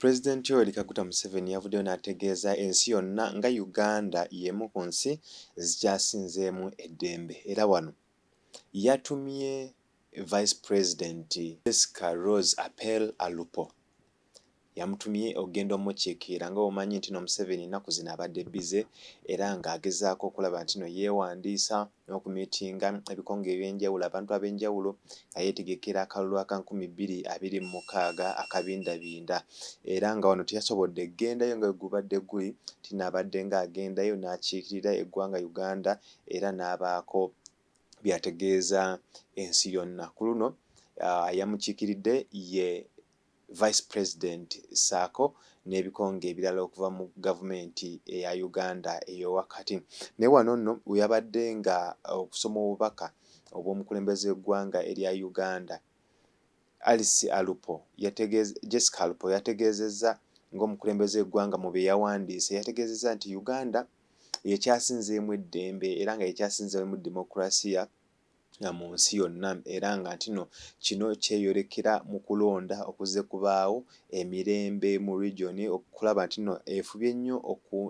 President Yoweri Kaguta Museveni yavuddeyo n'ategeeza ensi yonna nga Uganda y'emu ku nsi ezikyasinzeemu eddembe era wano yatumye Vice President Rose Apel Alupo yamutumye ogenda omukiikirira nga omanyi nti no Museveni ennaku zino abadde bize era ng'agezaako okulaba nti no yeewandiisa n'okumiitinga ebikonge eby'enjawulo abantu ab'enjawulo nga yeetegekera akalulu aka 2026 akabindabinda era nga wano teyasobodde gendayo nga gubadde guli tinaabadde ng'agendayo n'akiikirira eggwanga Uganda era n'abaako byategeeza ensi yonna ku luno yamukiikiridde ye Vice President Sako n'ebikonge ebirala okuva mu gavumenti eya Uganda ey'owakati. Ne wano nno yabadde nga okusoma obubaka obw'omukulembeze w'eggwanga erya Uganda Jessica Alupo yategeezezza ng'omukulembeze w'eggwanga mu bye yawandiise yategeezezza nti Uganda yekyasinzeemu eddembe era nga yekyasinzeemu demokrasiya mu nsi yonna era nga ntino kino kyeyolekera mu kulonda okuze kubaawo emirembe mu region okulaba nti no efubye nnyo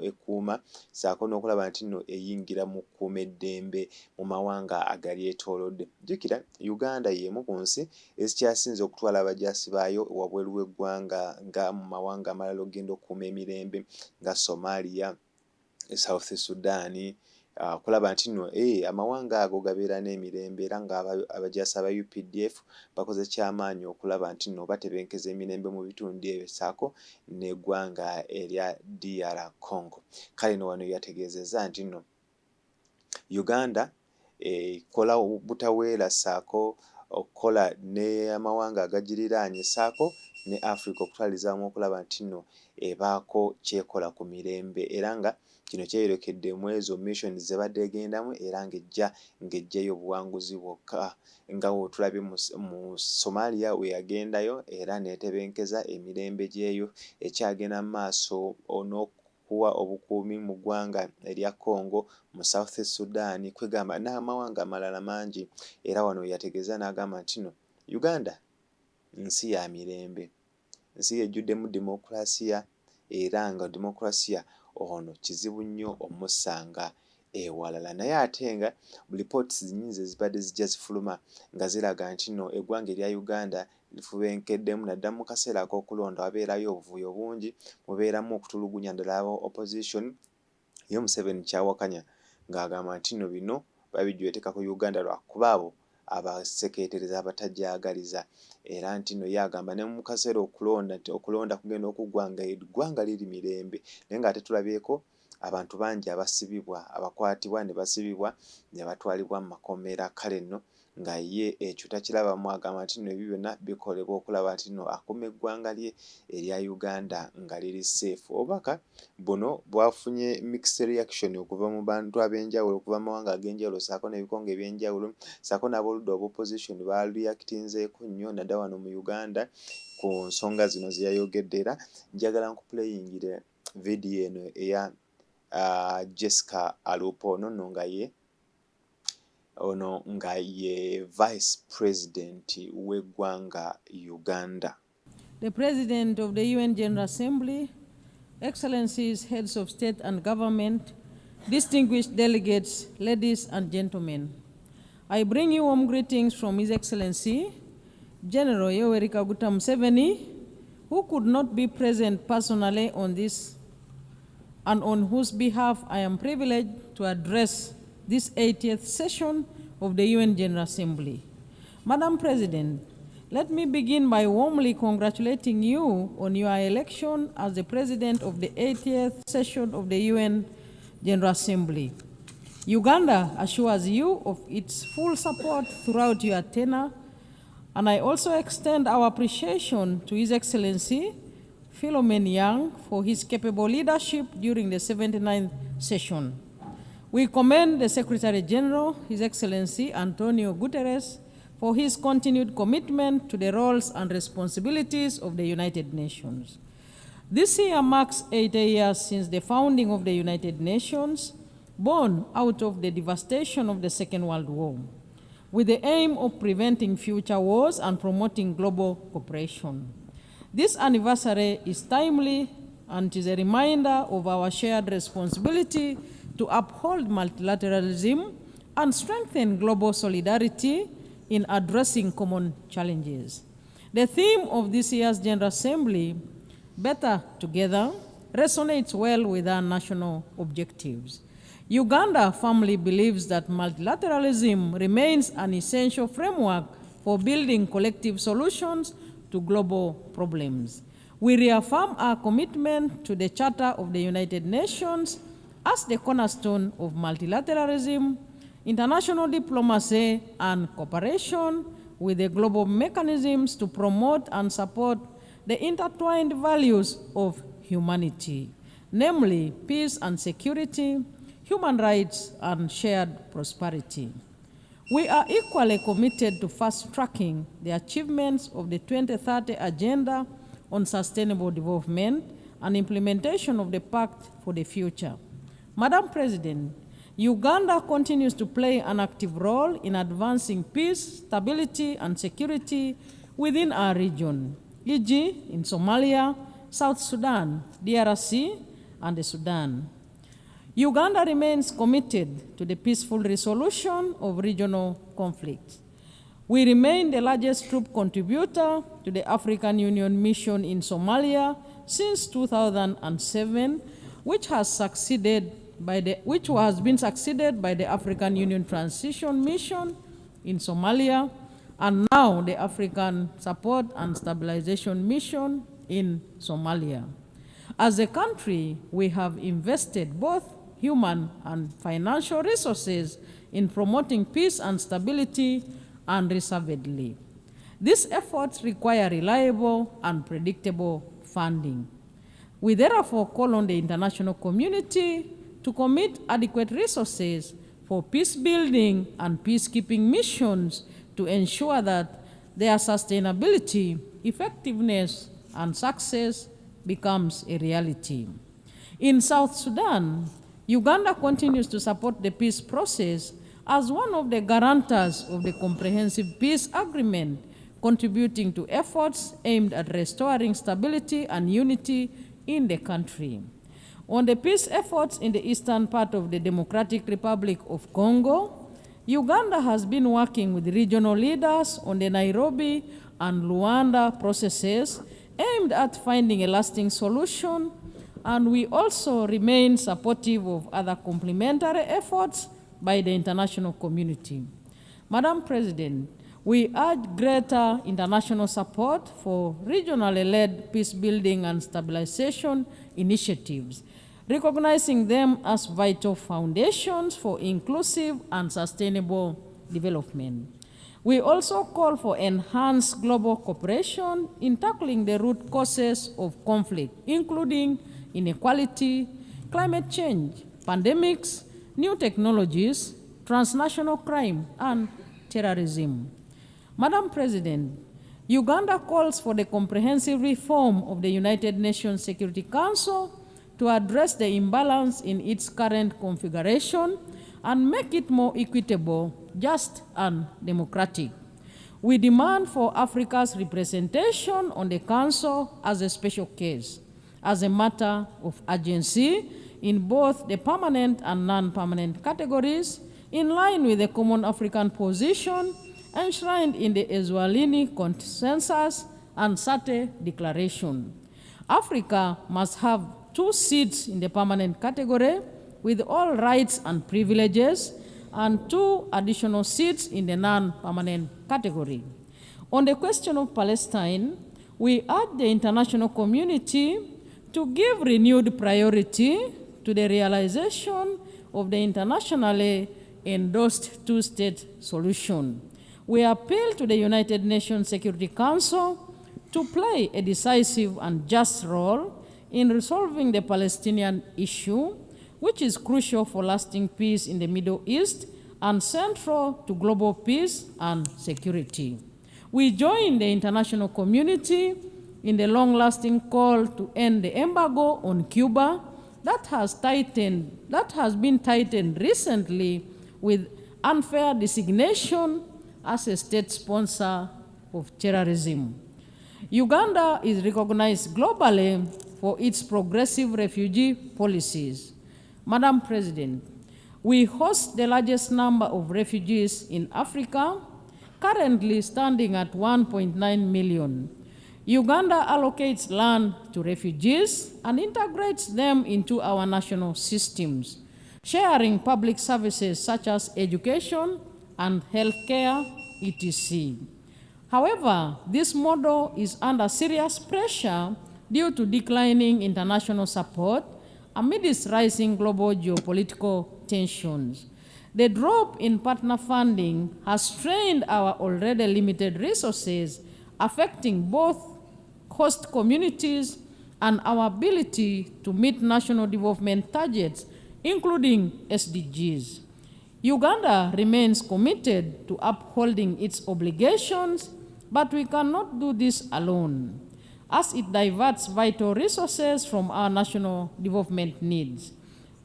ekuuma saako n'okulaba nti no eyingira mu kuuma eddembe mu mawanga agaliyetoolodde. Jjukira Uganda y'emu ku nsi ezikyasinze okutwala abajaasi baayo wabweru w'eggwanga nga mu mawanga amalala ogenda okuuma emirembe nga Somalia, South Sudan, kulaba nti no amawanga ago gabeera n'emirembe era nga abajaasi aba UPDF bakoze kyamaanyi okulaba nti no batebenkeza emirembe mu bitundu ebyo saako n'eggwanga erya DR Congo. Kale no wano yategeezezza nti no Uganda kola butaweera saako okukola n'amawanga agagiriraanye saako ne Africa okutwalizamu okulaba nti no ebaako kyekola ku mirembe era nga kino kyeyolekedde mu ezo mission zebadde egendamu era ng'ejjayo obuwanguzi bwokka nga tulabye mu Somalia we yagendayo era neetebenkeza emirembe gyeyo ekyagenda mu maaso n'okuwa obukuumi mu ggwanga erya Congo mu South Sudan kwegamba n'amawanga amalala mangi era wano yategeeza n'agamba nti no Uganda nsi ya mirembe, nsi ejjuddemu demokrasiya era nga demokrasiya ono kizibu nnyo omusanga ewalala naye ate nga reports nnyingi ezibadde zijja zifuluma nga ziraga nti no eggwanga erya Uganda lifubenkeddemu naddala mu kaseera ak'okulonda wabeerayo obuvuyo bungi mubeeramu okutulugunya ddala aba opposition ye Museveni kyawakanya ng'agamba nti no bino babijweteeka ku Uganda lwakuba abo abasekeetereza abatajjagaliza era nti no yagamba ne mu kaseera okulonda kugenda okuggwanga eggwanga liri mirembe naye ng'ate tulabyeko abantu bangi abasibibwa abakwatibwa ne basibibwa ne batwalibwa mu makomera kale nno nga ye ekyo takirabamu agamba nti no ebyo byonna bikolebwa okulaba nti no akuuma eggwanga lye erya Uganda nga liri safe. Obubaka buno bwafunye mixed reaction okuva mu bantu ab'enjawulo okuva mu mawanga ag'enjawulo saako n'ebikonge eby'enjawulo saako n'aboludda obopposition baareactinzeeko nnyo naddala wano mu Uganda ku nsonga zino ze yayogedde era njagala nkuplayingire video eno eya Jessica Alupo ono nga ye Vice President w'eggwanga Uganda. The President of the UN General Assembly, Excellencies, Heads of State and Government, distinguished delegates, ladies and gentlemen, I bring you warm greetings from His Excellency, General Yoweri Kaguta Museveni, who could not be present personally on this and on whose behalf I am privileged to address this 80th session of the UN General Assembly. Madam President, let me begin by warmly congratulating you on your election as the President of the 80th session of the UN General Assembly. Uganda assures you of its full support throughout your tenure, and I also extend our appreciation to His Excellency Philomen Yang for his capable leadership during the 79th session. We commend the Secretary General, His Excellency Antonio Guterres, for his continued commitment to the roles and responsibilities of the United Nations. This year marks 80 years since the founding of the United Nations, born out of the devastation of the Second World War, with the aim of preventing future wars and promoting global cooperation. This anniversary is timely and is a reminder of our shared responsibility to uphold multilateralism and strengthen global solidarity in addressing common challenges. The theme of this year's General Assembly, Better Together, resonates well with our national objectives. Uganda firmly believes that multilateralism remains an essential framework for building collective solutions to global problems. We reaffirm our commitment to the Charter of the United Nations as the cornerstone of multilateralism, international diplomacy, and cooperation with the global mechanisms to promote and support the intertwined values of humanity, namely peace and security, human rights, and shared prosperity. We are equally committed to fast-tracking the achievements of the 2030 Agenda on Sustainable Development and implementation of the Pact for the Future. Madam President, Uganda continues to play an active role in advancing peace, stability, and security within our region, e.g. in Somalia, South Sudan, DRC, and the Sudan. Uganda remains committed to the peaceful resolution of regional conflicts. We remain the largest troop contributor to the African Union mission in Somalia since 2007, which has been succeeded by the African Union Transition Mission in Somalia, and now the African Support and Stabilization Mission in Somalia. As a country, we have invested both human and financial resources in promoting peace and stability unreservedly. These efforts require reliable and predictable funding. We therefore call on the international community to commit adequate resources for peace building and peacekeeping missions to ensure that their sustainability, effectiveness, and success becomes a reality. In South Sudan, Uganda continues to support the peace process as one of the guarantors of the Comprehensive Peace Agreement, contributing to efforts aimed at restoring stability and unity in the country. On the peace efforts in the eastern part of the Democratic Republic of Congo, Uganda has been working with regional leaders on the Nairobi and Luanda processes aimed at finding a lasting solution, and we also remain supportive of other complementary efforts by the international community. Madam President, we urge greater international support for regionally led peace building and stabilization initiatives, recognizing them as vital foundations for inclusive and sustainable development. We also call for enhanced global cooperation in tackling the root causes of conflict, including inequality, climate change, pandemics, new technologies, transnational crime, and terrorism. Madam President, Uganda calls for the comprehensive reform of the United Nations Security Council to address the imbalance in its current configuration and make it more equitable, just, and democratic. We demand for Africa's representation on the Council as a special case, as a matter of urgency in both the permanent and non-permanent categories, in line with the common African position enshrined in the Eswatini Consensus and SATE Declaration. Africa must have 2 seats in the permanent category with all rights and privileges, and 2 additional seats in the non-permanent category. On the question of Palestine, we urge the international community to give renewed priority to the realization of the internationally endorsed 2-state solution. We appeal to the United Nations Security Council to play a decisive and just role in resolving the Palestinian issue, which is crucial for lasting peace in the Middle East and central to global peace and security. We join the international community in the long-lasting call to end the embargo on Cuba that has been tightened recently with unfair designation as a state sponsor of terrorism. Uganda is recognized globally for its progressive refugee policies. Madam President, we host the largest number of refugees in Africa, currently standing at 1.9 million. Uganda allocates land to refugees and integrates them into our national systems, sharing public services such as education and healthcare, etc. However, this model is under serious pressure due to declining international support amidst rising global geopolitical tensions. The drop in partner funding has strained our already limited resources, affecting both host communities and our ability to meet national development targets, including SDGs. Uganda remains committed to upholding its obligations, but we cannot do this alone, as it diverts vital resources from our national development needs.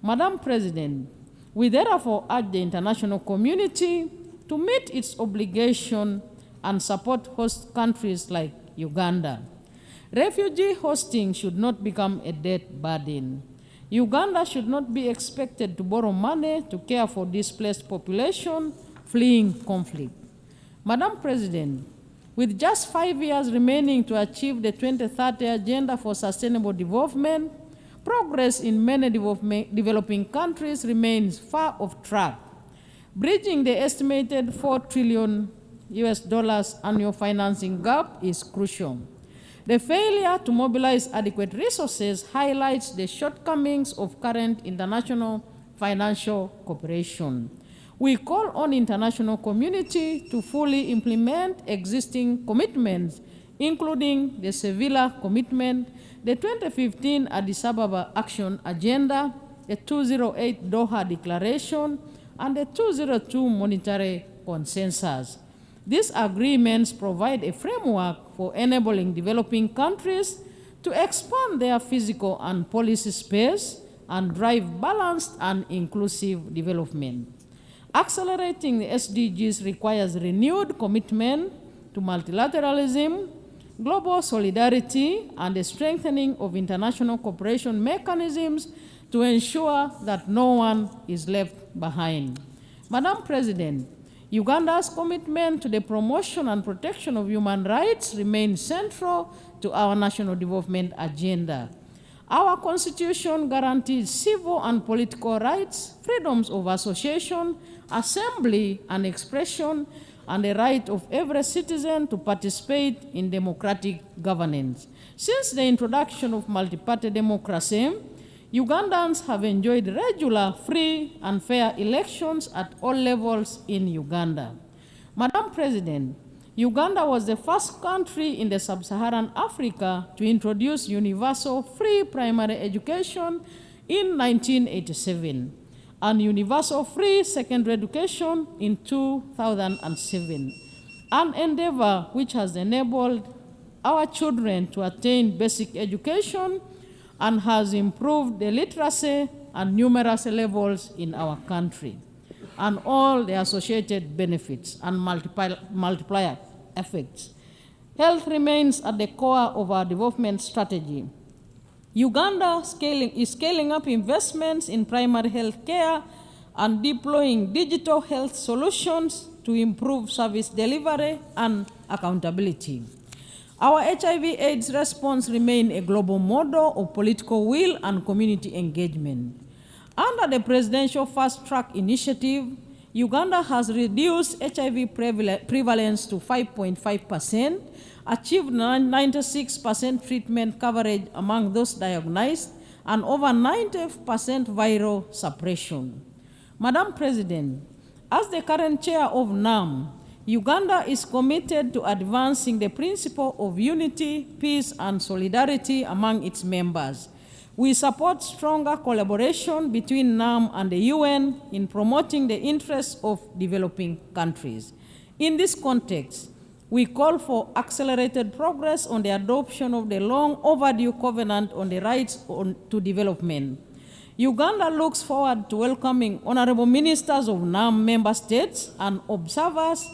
Madam President, we therefore urge the international community to meet its obligation and support host countries like Uganda. Refugee hosting should not become a debt burden. Uganda should not be expected to borrow money to care for displaced population fleeing conflict. Madam President, with just 5 years remaining to achieve the 2030 Agenda for Sustainable Development, progress in many developing countries remains far off track. Bridging the estimated $4 trillion annual financing gap is crucial. The failure to mobilize adequate resources highlights the shortcomings of current international financial cooperation. We call on international community to fully implement existing commitments, including the Sevilla Commitment, the 2015 Addis Ababa Action Agenda, the 208 Doha Declaration, and the 202 Monetary Consensus. These agreements provide a framework for enabling developing countries to expand their physical and policy space and drive balanced and inclusive development. Accelerating the SDGs requires renewed commitment to multilateralism, global solidarity, and the strengthening of international cooperation mechanisms to ensure that no one is left behind. Madam President, Uganda's commitment to the promotion and protection of human rights remains central to our national development agenda. Our Constitution guarantees civil and political rights, freedoms of association, assembly and expression, and the right of every citizen to participate in democratic governance. Since the introduction of multi-party democracy, Ugandans have enjoyed regular, free, and fair elections at all levels in Uganda. Madam President, Uganda was the first country in the sub-Saharan Africa to introduce universal free primary education in 1987 and universal free secondary education in 2007, an endeavor which has enabled our children to attain basic education and has improved the literacy and numeracy levels in our country, and all the associated benefits and multiplier effects. Health remains at the core of our development strategy. Uganda is scaling up investments in primary health care and deploying digital health solutions to improve service delivery and accountability. Our HIV/AIDS response remains a global model of political will and community engagement. Under the Presidential Fast Track Initiative, Uganda has reduced HIV prevalence to 5.5%, achieved 96% treatment coverage among those diagnosed, and over 90% viral suppression. Madam President, as the current chair of NAM, Uganda is committed to advancing the principle of unity, peace, and solidarity among its members. We support stronger collaboration between NAM and the UN in promoting the interests of developing countries. In this context, we call for accelerated progress on the adoption of the long overdue Covenant on the Rights to Development. Uganda looks forward to welcoming honorable ministers of NAM member states and observers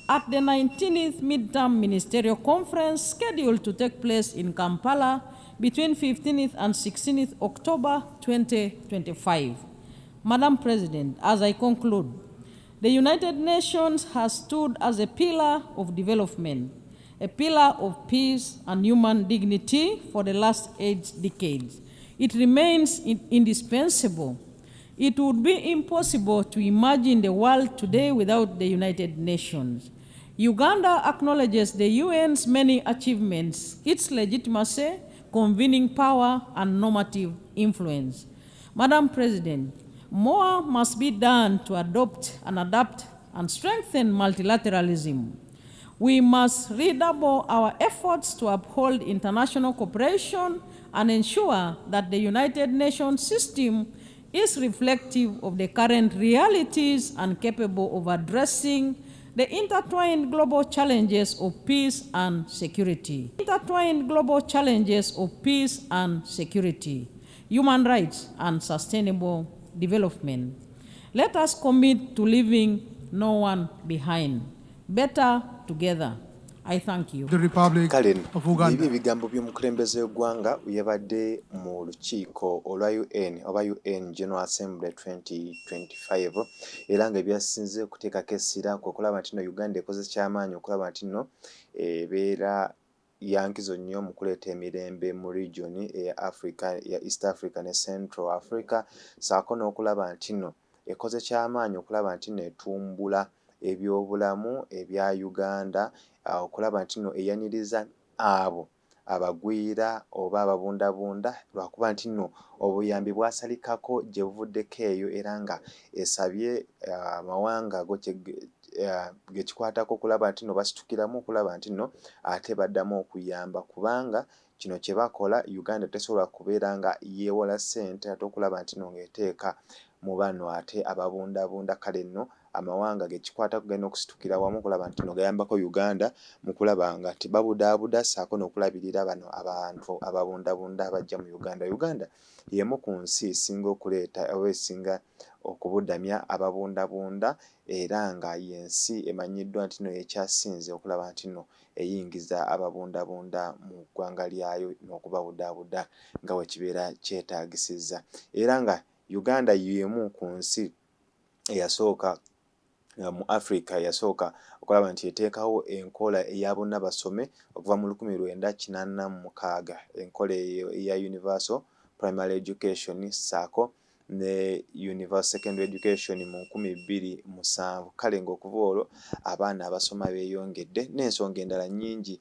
At the 19th Midterm Ministerial Conference scheduled to take place in Kampala between 15th and 16th October 2025. Madam President, as I conclude, the United Nations has stood as a pillar of development, a pillar of peace and human dignity for the last 8 decades. It remains indispensable. It would be impossible to imagine the world today without the United Nations. Uganda acknowledges the UN's many achievements, its legitimacy, convening power, and normative influence. Madam President, more must be done to adopt and adapt and strengthen multilateralism. We must redouble our efforts to uphold international cooperation and ensure that the United Nations system is reflective of the current realities and capable of addressing the intertwined global challenges of peace and security. Intertwined global challenges of peace and security, human rights, and sustainable development. Let us commit to leaving no one behind. Better together. I thank you. The Republic of Uganda. Ibi bigambo by'omukulembeze w'eggwanga yabadde mu lukiiko olwa UN oba UN General Assembly 2025 era nga ebyasinze okuteekako essira okulaba nti nno Uganda ekoze kyamaanyi okulaba nti nno ebeera yankizo nnyo mu kuleeta emirembe mu region eya Africa, ya East Africa ne Central Africa, saako n'okulaba nti nno ekoze kyamaanyi okulaba nti nno etumbula ebyobulamu ebya Uganda, okulaba nti nno eyaniriza abo abagwira oba ababundabunda lwakuba nti nno obuyambi bwasalikako gye buvuddeko eyo era nga esabye amawanga ago gekikwatako okulaba nti nno basitukiramu okulaba nti nno ate baddamu okuyamba kubanga kino kye bakola Uganda tesobola kubeera nga yeewola ssente ate okulaba nti nno ng'eteeka mu bano ate ababundabunda kale nno amawanga gekikwata kugenda okusitukira wamu okulaba nti no gayambako Uganda mu kulaba nga tibabudaabuda saako n'okulabirira bano abantu ababundabunda abajja mu Uganda. Uganda y'emu ku nsi esinga okuleeta oba esinga okubudamya ababundabunda era nga y'ensi emanyiddwa nti no ekyasinze okulaba nti no eyingiza ababundabunda mu ggwanga lyayo n'okubabudaabuda nga bwe kibeera kyetaagisizza era nga Uganda y'emu ku nsi eyasooka mu Africa yasooka okulaba nti eteekawo enkola eya bonna basome okuva mu 1986 enkola eya Universal Primary Education saako ne Universal Secondary Education mu 2007. Kale ng'okuva olwo abaana abasoma beeyongedde n'ensonga endala nnyingi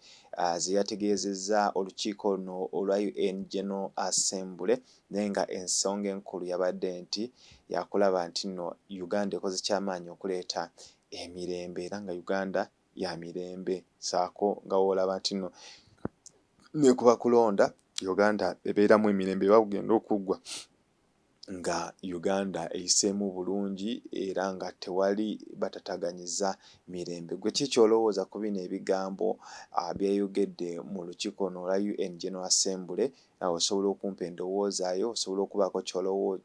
zeyategeezezza olukiiko luno olwa UN General Assembly naye nga ensonga enkulu yabadde nti yakulaba nti nno Uganda ekoze kyamaanyi okuleeta emirembe era nga Uganda ya mirembe saako nga woolaba nti nno nekuba kulonda Uganda ebeeramu emirembe bagenda okuggwa nga Uganda eyiseemu bulungi era nga tewali batataganyizza mirembe. Gwe kiki olowooza ku bino ebigambo byeyogedde mu lukiiko lwa UN General Assembly? Osobola okumpa endowoozaayo, osobola okubaako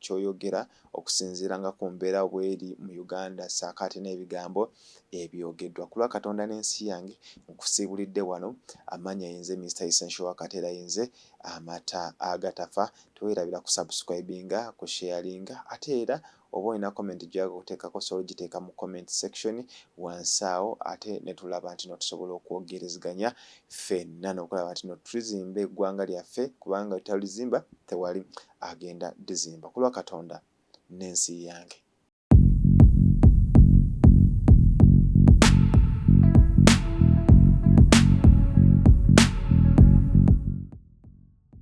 ky'oyogera okusinziira nga ku mbeera bw'eri mu Uganda saako ate n'ebigambo ebyogeddwa. Ku lwa Katonda n'ensi yange nkusiibulidde wano amannya yenze Mr. Essential wakati era yenze amata agatafa. Teweerabira ku subscribinga, ku sharinga ate era oba olina comment gy'oyagala okuteekako osobola ogiteeka mu comment section wansi awo ate ne tulaba nti no tusobola okwogerezeganya ffenna n'okulaba nti no tuzimba eggwanga lyaffe kubanga tutalizimba tewali agenda dizimba. Ku lwa Katonda n'ensi yange.